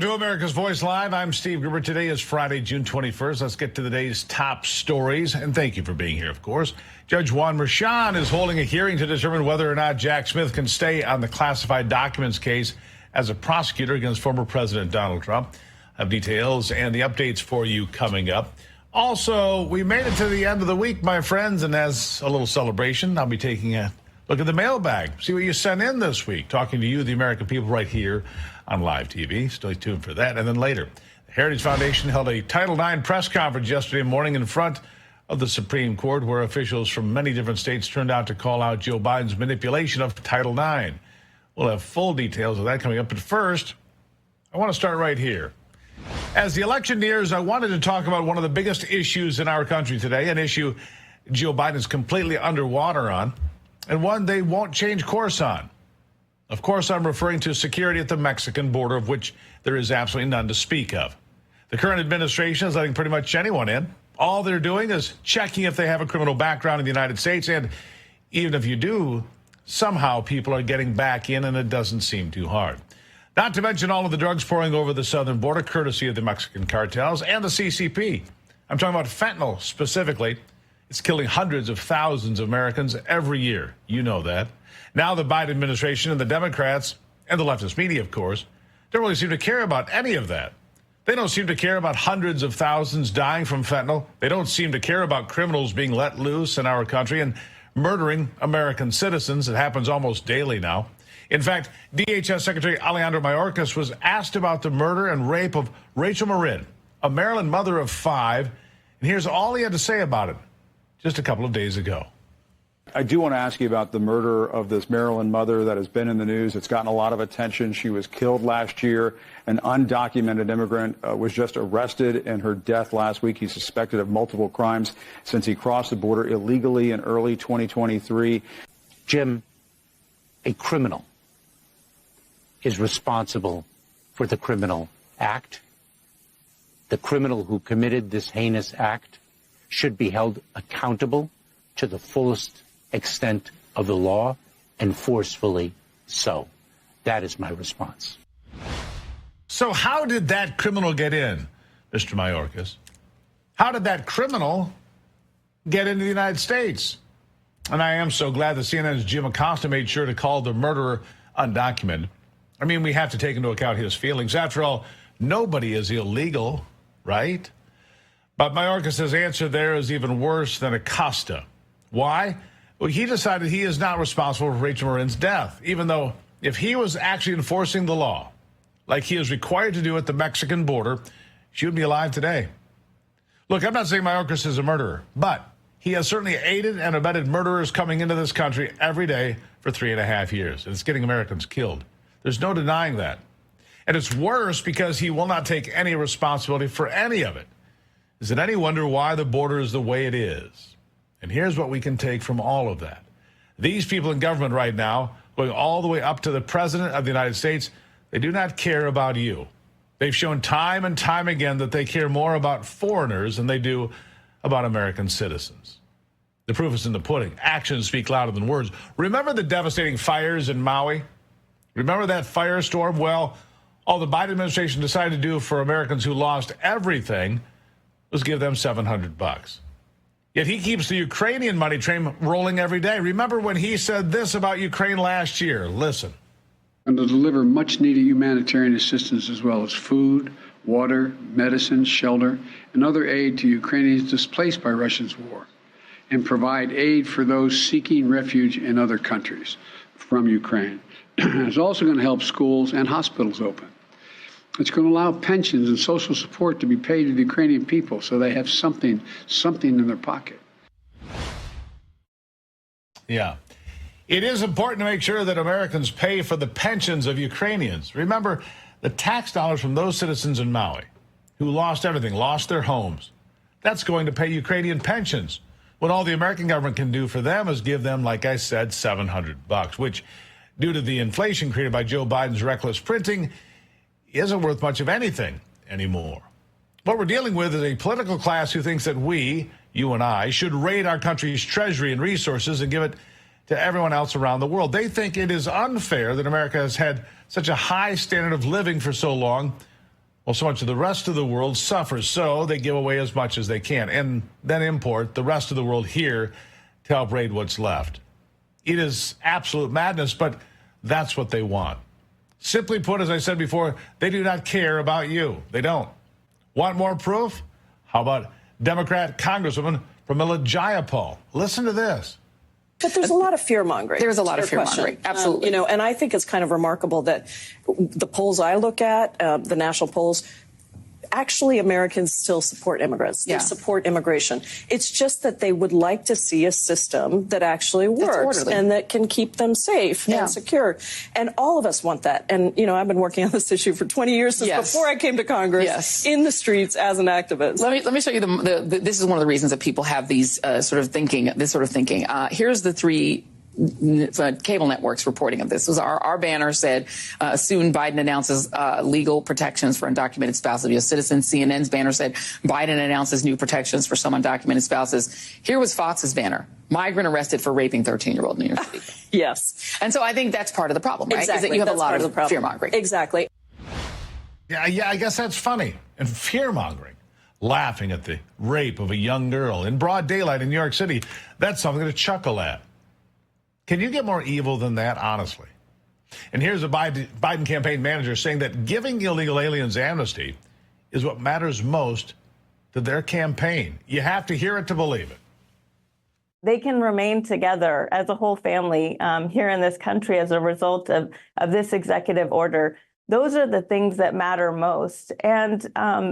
To America's Voice Live, I'm Steve Gruber. Today is Friday, June 21st. Let's get to the day's top stories. And thank you for being here, of course. Judge Juan Merchan is holding a hearing to determine whether or not Jack Smith can stay on the classified documents case as a prosecutor against former President Donald Trump. I have details and the updates for you coming up. Also, we made it to the end of the week, my friends, and as a little celebration, I'll be taking a look at the mailbag, see what you sent in this week, talking to you, the American people, right here on live TV. Stay tuned for that. And then later, the Heritage Foundation held a Title IX press conference yesterday morning in front of the Supreme Court, where officials from many different states turned out to call out Joe Biden's manipulation of Title IX. We'll have full details of that coming up. But first, I want to start right here. As the election nears, I wanted to talk about one of the biggest issues in our country today, an issue Joe Biden is completely underwater on, and one they won't change course on. Of course, I'm referring to security at the Mexican border, of which there is absolutely none to speak of. The current administration is letting pretty much anyone in. All they're doing is checking if they have a criminal background in the United States, and even if you do, somehow people are getting back in, and it doesn't seem too hard. Not to mention all of the drugs pouring over the southern border, courtesy of the Mexican cartels and the CCP. I'm talking about fentanyl specifically. It's killing hundreds of thousands of Americans every year. You know that. Now the Biden administration and the Democrats and the leftist media, of course, don't really seem to care about any of that. They don't seem to care about hundreds of thousands dying from fentanyl. They don't seem to care about criminals being let loose in our country and murdering American citizens. It happens almost daily now. In fact, DHS Secretary Alejandro Mayorkas was asked about the murder and rape of Rachel Marin, a Maryland mother of 5, and here's all he had to say about it just a couple of days ago. I do want to ask you about the murder of this Maryland mother that has been in the news. It's gotten a lot of attention. She was killed last year. An undocumented immigrant was just arrested in her death last week. He's suspected of multiple crimes since he crossed the border illegally in early 2023. Jim, a criminal is responsible for the criminal act. The criminal who committed this heinous act should be held accountable to the fullest extent of the law, and forcefully so. That is my response. So how did that criminal get in, Mr. Mayorkas? How did that criminal get into the United States? And I am so glad that CNN's Jim Acosta made sure to call the murderer undocumented. I mean, we have to take into account his feelings. After all, nobody is illegal, right? But Mayorkas' answer there is even worse than Acosta. Why? Well, he decided he is not responsible for Rachel Marin's death, even though if he was actually enforcing the law, like he is required to do at the Mexican border, she would be alive today. Look, I'm not saying Mayorkas is a murderer, but he has certainly aided and abetted murderers coming into this country every day for 3.5 years. And it's getting Americans killed. There's no denying that. And it's worse because he will not take any responsibility for any of it. Is it any wonder why the border is the way it is? And here's what we can take from all of that. These people in government right now, going all the way up to the President of the United States, they do not care about you. They've shown time and time again that they care more about foreigners than they do about American citizens. The proof is in the pudding. Actions speak louder than words. Remember the devastating fires in Maui? Remember that firestorm? Well, all the Biden administration decided to do for Americans who lost everything was give them $700. Yet he keeps the Ukrainian money train rolling every day. Remember when he said this about Ukraine last year? Listen. And to deliver much needed humanitarian assistance as well as food, water, medicine, shelter, and other aid to Ukrainians displaced by Russia's war, and provide aid for those seeking refuge in other countries from Ukraine. It's also going to help schools and hospitals open. It's going to allow pensions and social support to be paid to the Ukrainian people so they have something in their pocket. Yeah. It is important to make sure that Americans pay for the pensions of Ukrainians. Remember, the tax dollars from those citizens in Maui who lost everything, lost their homes, that's going to pay Ukrainian pensions. What all the American government can do for them is give them, like I said, $700, which, due to the inflation created by Joe Biden's reckless printing, isn't worth much of anything anymore. What we're dealing with is a political class who thinks that we, you and I, should raid our country's treasury and resources and give it to everyone else around the world. They think it is unfair that America has had such a high standard of living for so long Well, so much of the rest of the world suffers, so they give away as much as they can and then import the rest of the world here to help raid what's left. It is absolute madness, but that's what they want. Simply put, as I said before, they do not care about you. They don't. Want more proof? How about Democrat Congresswoman Pramila Jayapal? Listen to this. But there's a lot of fear-mongering. There's a lot of fear-mongering, absolutely. And I think it's kind of remarkable that the polls I look at, the national polls, actually Americans still support immigrants. They support immigration. It's just that they would like to see a system that actually works and that can keep them safe and secure. And all of us want that. And, I've been working on this issue for 20 years since before I came to Congress, in the streets as an activist. Let me show you this is one of the reasons that people have these sort of thinking. Here's the three cable networks reporting of this. Was our banner said, soon Biden announces legal protections for undocumented spouses of U.S. citizens. CNN's banner said Biden announces new protections for some undocumented spouses. Here was Fox's banner. Migrant arrested for raping 13-year-old in New York City. Yes. And so I think that's part of the problem, right? Exactly. Is that you have a lot of fear-mongering. Exactly. Yeah, I guess that's funny. And fear-mongering. Laughing at the rape of a young girl in broad daylight in New York City. That's something to chuckle at. Can you get more evil than that, honestly? And here's a Biden campaign manager saying that giving illegal aliens amnesty is what matters most to their campaign. You have to hear it to believe it. They can remain together as a whole family here in this country as a result of this executive order. Those are the things that matter most. And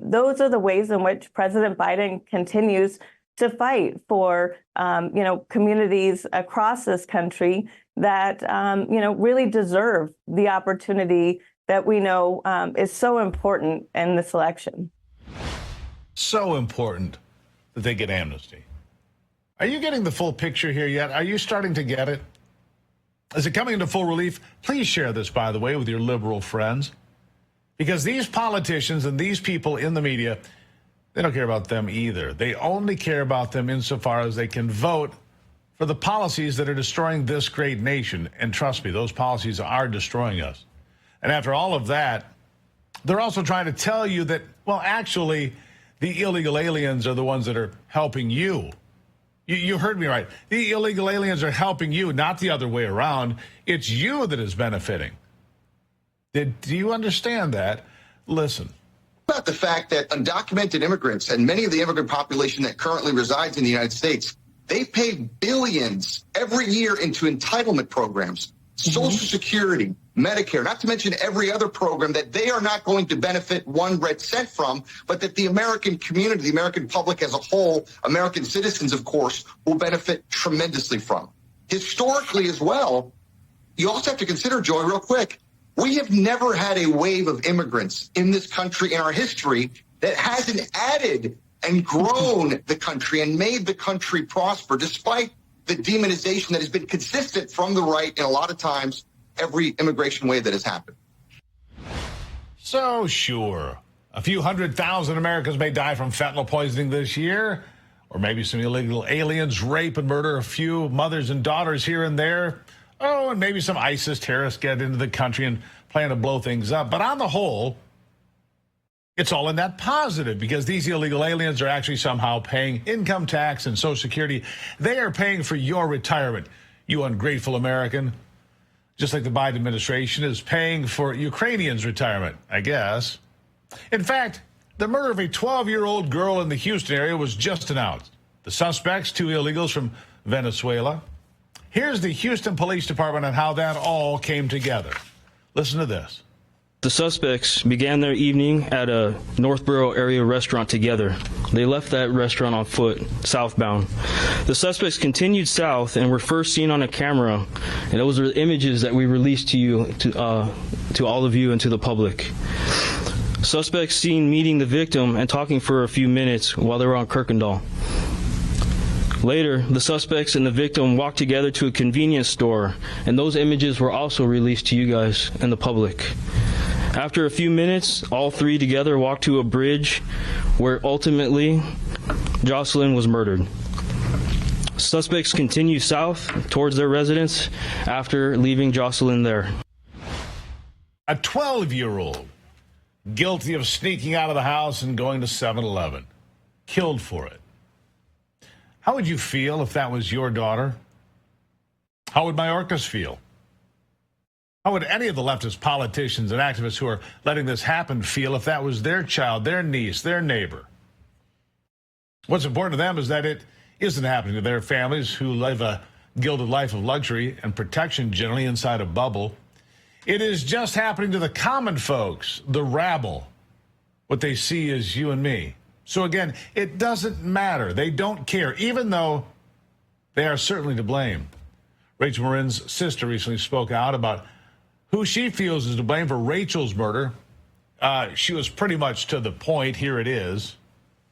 those are the ways in which President Biden continues to fight for, communities across this country that, really deserve the opportunity that we know is so important in this election. So important that they get amnesty. Are you getting the full picture here yet? Are you starting to get it? Is it coming into full relief? Please share this, by the way, with your liberal friends. Because these politicians and these people in the media, they don't care about them either. They only care about them insofar as they can vote for the policies that are destroying this great nation. And trust me, those policies are destroying us. And after all of that, they're also trying to tell you that, well, actually, the illegal aliens are the ones that are helping you. You heard me right. The illegal aliens are helping you, not the other way around. It's you that is benefiting. Do you understand that? Listen. About the fact that undocumented immigrants and many of the immigrant population that currently resides in the United States, they pay billions every year into entitlement programs, Social Security, Medicare, not to mention every other program that they are not going to benefit one red cent from, but that the American community, the American public as a whole, American citizens, of course, will benefit tremendously from. Historically as well, you also have to consider, Joy, real quick, we have never had a wave of immigrants in this country in our history that hasn't added and grown the country and made the country prosper, despite the demonization that has been consistent from the right in a lot of times, every immigration wave that has happened. So sure, a few 100,000 Americans may die from fentanyl poisoning this year, or maybe some illegal aliens rape and murder a few mothers and daughters here and there. Oh, and maybe some ISIS terrorists get into the country and plan to blow things up. But on the whole, it's all in that positive because these illegal aliens are actually somehow paying income tax and Social Security. They are paying for your retirement, you ungrateful American. Just like the Biden administration is paying for Ukrainians' retirement, I guess. In fact, the murder of a 12-year-old girl in the Houston area was just announced. The suspects, two illegals from Venezuela. Here's the Houston Police Department on how that all came together. Listen to this. The suspects began their evening at a Northborough area restaurant together. They left that restaurant on foot, southbound. The suspects continued south and were first seen on a camera, and those are the images that we released to you, to all of you and to the public. Suspects seen meeting the victim and talking for a few minutes while they were on Kirkendall. Later, the suspects and the victim walked together to a convenience store, and those images were also released to you guys and the public. After a few minutes, all three together walked to a bridge where ultimately Jocelyn was murdered. Suspects continue south towards their residence after leaving Jocelyn there. A 12-year-old guilty of sneaking out of the house and going to 7-Eleven, killed for it. How would you feel if that was your daughter? How would Mayorkas feel? How would any of the leftist politicians and activists who are letting this happen feel if that was their child, their niece, their neighbor? What's important to them is that it isn't happening to their families who live a gilded life of luxury and protection generally inside a bubble. It is just happening to the common folks, the rabble. What they see is you and me. So again, it doesn't matter. They don't care, even though they are certainly to blame. Rachel Marin's sister recently spoke out about who she feels is to blame for Rachel's murder. She was pretty much to the point. Here it is.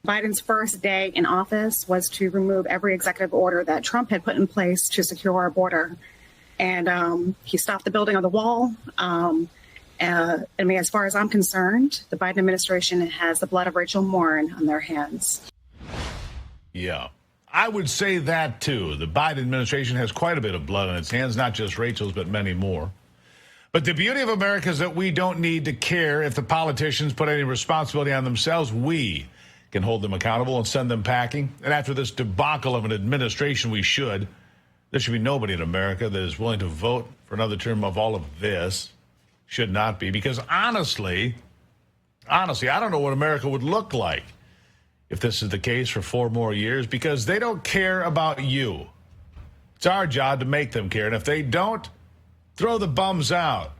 Biden's first day in office was to remove every executive order that Trump had put in place to secure our border. And he stopped the building of the wall. I mean, as far as I'm concerned, the Biden administration has the blood of Rachel Morin on their hands. Yeah, I would say that, too. The Biden administration has quite a bit of blood on its hands, not just Rachel's, but many more. But the beauty of America is that we don't need to care if the politicians put any responsibility on themselves. We can hold them accountable and send them packing. And after this debacle of an administration, we should. There should be nobody in America that is willing to vote for another term of all of this. Should not be, because honestly, I don't know what America would look like if this is the case for 4 more years, because they don't care about you. It's our job to make them care. And if they don't, throw the bums out.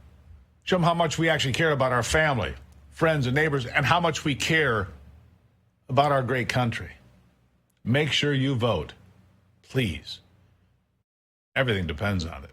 Show them how much we actually care about our family, friends, and neighbors, and how much we care about our great country. Make sure you vote. Please. Everything depends on it.